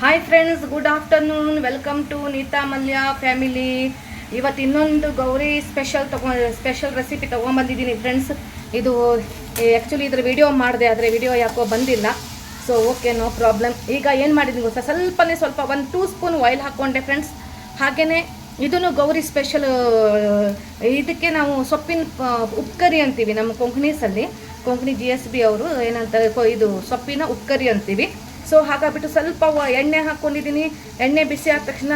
Hi friends, good afternoon. Welcome to Neeta Malya family. ಇವತ್ತು ಇನ್ನೊಂದು Gauri special recipe ತೊಗೊಂಬಂದಿದ್ದೀನಿ ಫ್ರೆಂಡ್ಸ್. ಇದು ಆ್ಯಕ್ಚುಲಿ ಇದ್ರ ವಿಡಿಯೋ ಮಾಡಿದೆ, ಆದರೆ ವಿಡಿಯೋ ಯಾಕೋ ಬಂದಿಲ್ಲ. So okay, no problem. ಈಗ ಏನು ಮಾಡಿದ್ದೀನಿ ಗೊತ್ತಾ, ಸ್ವಲ್ಪ 1-2 ಸ್ಪೂನ್ ಆಯಿಲ್ ಹಾಕ್ಕೊಂಡೆ ಫ್ರೆಂಡ್ಸ್. ಹಾಗೆಯೇ ಇದನ್ನು ಗೌರಿ ಸ್ಪೆಷಲ್. ಇದಕ್ಕೆ ನಾವು ಸೊಪ್ಪಿನ ಉಪ್ಕರಿ ಅಂತೀವಿ ನಮ್ಮ ಕೊಂಕಣಿ GSB ಅವರು ಏನಂತಾರೆ, ಇದು ಸೊಪ್ಪಿನ ಉಪ್ಕರಿ ಅಂತೀವಿ. ಸೊ ಹಾಗಾಗ್ಬಿಟ್ಟು ಸ್ವಲ್ಪ ಎಣ್ಣೆ ಹಾಕ್ಕೊಂಡಿದ್ದೀನಿ. ಎಣ್ಣೆ ಬಿಸಿ ಆದ ತಕ್ಷಣ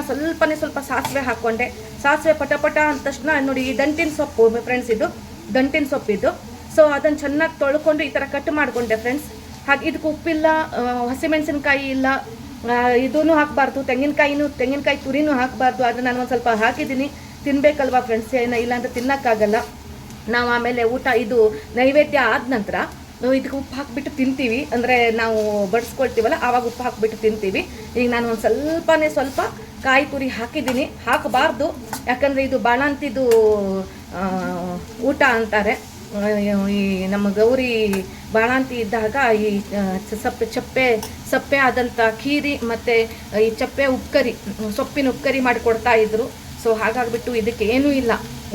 ಸ್ವಲ್ಪ ಸಾಸಿವೆ ಹಾಕ್ಕೊಂಡೆ. ಸಾಸಿವೆ ಪಟ ಅಂದ ತಕ್ಷಣ ನೋಡಿ, ಈ ದಂಟಿನ ಸೊಪ್ಪು ಫ್ರೆಂಡ್ಸ್, ಇದು ದಂಟಿನ ಸೊಪ್ಪಿದ್ದು. ಸೊ ಅದನ್ನು ಚೆನ್ನಾಗಿ ತೊಳ್ಕೊಂಡು ಈ ಥರ ಕಟ್ ಮಾಡಿಕೊಂಡೆ ಫ್ರೆಂಡ್ಸ್. ಹಾಗೆ ಇದಕ್ಕೆ ಉಪ್ಪಿಲ್ಲ, ಹಸಿಮೆಣಸಿನ್ಕಾಯಿ ಇಲ್ಲ, ಇದೂ ಹಾಕಬಾರ್ದು, ತೆಂಗಿನಕಾಯಿ ತುರಿನೂ ಹಾಕಬಾರ್ದು. ಆದರೆ ನಾನು ಒಂದು ಸ್ವಲ್ಪ ಹಾಕಿದ್ದೀನಿ. ತಿನ್ನಬೇಕಲ್ವಾ ಫ್ರೆಂಡ್ಸ್, ಇಲ್ಲಾಂದರೆ ತಿನ್ನೋಕ್ಕಾಗಲ್ಲ. ನಾವು ಆಮೇಲೆ ಇದು ನೈವೇದ್ಯ ಆದ ನಂತರ ನಾವು ಇದಕ್ಕೆ ಉಪ್ಪು ಹಾಕಿಬಿಟ್ಟು ತಿಂತೀವಿ. ಅಂದರೆ ನಾವು ಬಡಿಸ್ಕೊಳ್ತೀವಲ್ಲ, ಆವಾಗ ಉಪ್ಪು ಹಾಕಿಬಿಟ್ಟು ತಿಂತೀವಿ. ಈಗ ನಾನು ಒಂದು ಸ್ವಲ್ಪ ಕಾಯಿ ತುರಿ ಹಾಕಿದ್ದೀನಿ. ಹಾಕಬಾರ್ದು, ಯಾಕಂದರೆ ಇದು ಬಾಣಂತಿದು ಊಟ ಅಂತಾರೆ. ಈ ನಮ್ಮ ಗೌರಿ ಬಾಣಂತಿ ಇದ್ದಾಗ ಈ ಸಪ್ಪೆ ಆದಂಥ ಖೀರಿ ಮತ್ತು ಈ ಸೊಪ್ಪಿನ ಉಪ್ಕರಿ ಮಾಡಿಕೊಡ್ತಾ ಇದ್ರು. ಸೊ ಹಾಗಾಗಿಬಿಟ್ಟು ಇದಕ್ಕೆ ಏನೂ ಇಲ್ಲ,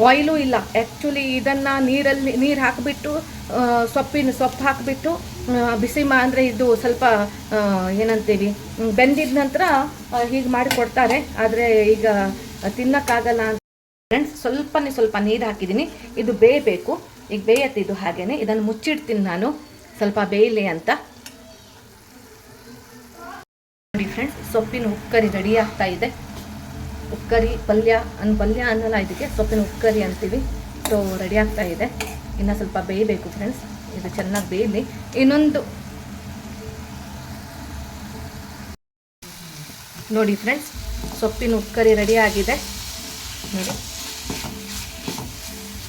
ಆಯಿಲೂ ಇಲ್ಲ. ಆ್ಯಕ್ಚುಲಿ ಇದನ್ನು ನೀರು ಹಾಕಿಬಿಟ್ಟು ಸೊಪ್ಪು ಹಾಕಿಬಿಟ್ಟು ಬಿಸಿ ಅಂದರೆ ಇದು ಸ್ವಲ್ಪ ಏನಂತೀವಿ, ಬೆಂದಿದ ನಂತರ ಹೀಗೆ ಮಾಡಿಕೊಡ್ತಾರೆ. ಆದರೆ ಈಗ ತಿನ್ನೋಕ್ಕಾಗಲ್ಲ ಅಂತ ಫ್ರೆಂಡ್ಸ್ ಸ್ವಲ್ಪ ನೀರು ಹಾಕಿದ್ದೀನಿ. ಇದು ಬೇಯಬೇಕು. ಈಗ ಬೇಯತ್ತಿದ್ದು ಹಾಗೇನೆ ಇದನ್ನು ಮುಚ್ಚಿಡ್ತೀನಿ ನಾನು, ಸ್ವಲ್ಪ ಬೇಯಲಿ ಅಂತ. ನೋಡಿ ಫ್ರೆಂಡ್ಸ್, ಸೊಪ್ಪಿನ ಉಪ್ಕರಿ ರೆಡಿ ಆಗ್ತಾ ಇದೆ. ಉಪ್ಕರಿ ಪಲ್ಯ ಅನ್ನಲ್ಲ, ಇದಕ್ಕೆ ಸೊಪ್ಪಿನ ಉಪ್ಕರಿ ಅಂತೀವಿ. ಸೊ ರೆಡಿ ಆಗ್ತಾ ಇದೆ. ಇನ್ನು ಸ್ವಲ್ಪ ಬೇಯಬೇಕು ಫ್ರೆಂಡ್ಸ್, ಇದು ಚೆನ್ನಾಗಿ ಬೇಯಲಿ. ಇನ್ನೊಂದು ನೋಡಿ ಫ್ರೆಂಡ್ಸ್, ಸೊಪ್ಪಿನ ಉಪ್ಕರಿ ರೆಡಿ ಆಗಿದೆ ನೋಡಿ.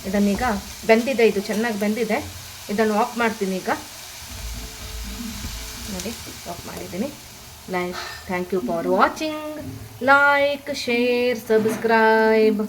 ಇದನ್ನೀಗ ಬೆಂದಿದೆ, ಇದು ಚೆನ್ನಾಗಿ ಬೆಂದಿದೆ. ಇದನ್ನು ಆಫ್ ಮಾಡ್ತೀನಿ ಈಗ ನೋಡಿ, ಆಫ್ ಮಾಡಿದ್ದೀನಿ. Thank you for watching. Like, share, subscribe.